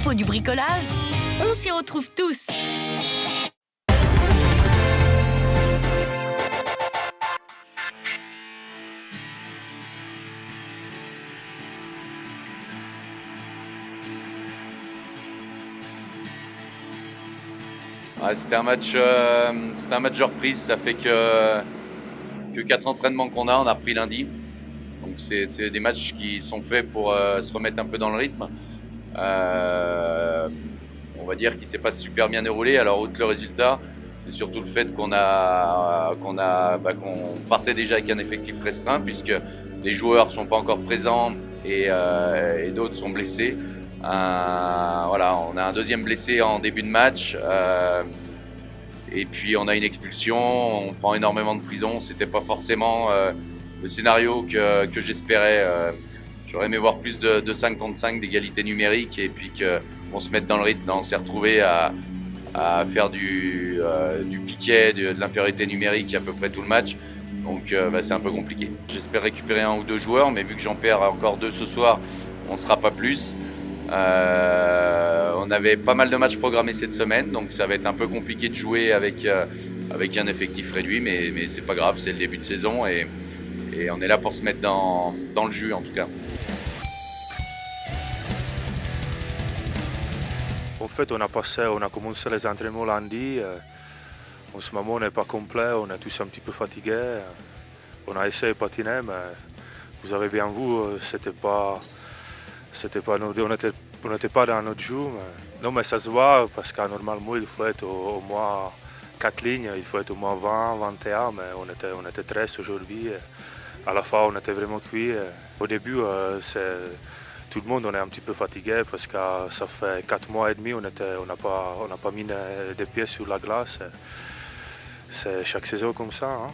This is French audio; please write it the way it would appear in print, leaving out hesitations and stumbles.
l'info du bricolage, on s'y retrouve tous. Ouais, c'était un match de reprise. Ça fait que 4 entraînements qu'on a, on a repris lundi. Donc c'est des matchs qui sont faits pour se remettre un peu dans le rythme. On va dire qu'il s'est pas super bien déroulé. Alors outre le résultat, c'est surtout le fait qu'on partait déjà avec un effectif restreint puisque les joueurs sont pas encore présents et d'autres sont blessés. Voilà, on a un deuxième blessé en début de match. Et puis on a une expulsion, on prend énormément de prison. C'était pas forcément le scénario que j'espérais. J'aurais aimé voir plus de 5 contre 5 d'égalité numérique et puis qu'on se mette dans le rythme. On s'est retrouvé à faire du piquet, de l'infériorité numérique à peu près tout le match. Donc c'est un peu compliqué. J'espère récupérer 1 ou 2 joueurs, mais vu que j'en perds encore 2 ce soir, on ne sera pas plus. On avait pas mal de matchs programmés cette semaine, donc ça va être un peu compliqué de jouer avec un effectif réduit, mais c'est pas grave, c'est le début de saison et on est là pour se mettre dans le jus en tout cas. En fait, on a commencé les entraînements lundi. En ce moment, on n'est pas complet, on est tous un petit peu fatigués. On a essayé de patiner, mais vous avez bien vu, on n'était pas dans notre jeu. Non, mais ça se voit parce que normalement, il faut être au moins 4 lignes, il faut être au moins 20, 21, mais on était 13 aujourd'hui. À la fin, on était vraiment cuits. Au début, tout le monde on est un petit peu fatigué parce que ça fait 4 mois et demi on n'a pas mis des pieds sur la glace. C'est chaque saison comme ça. Hein.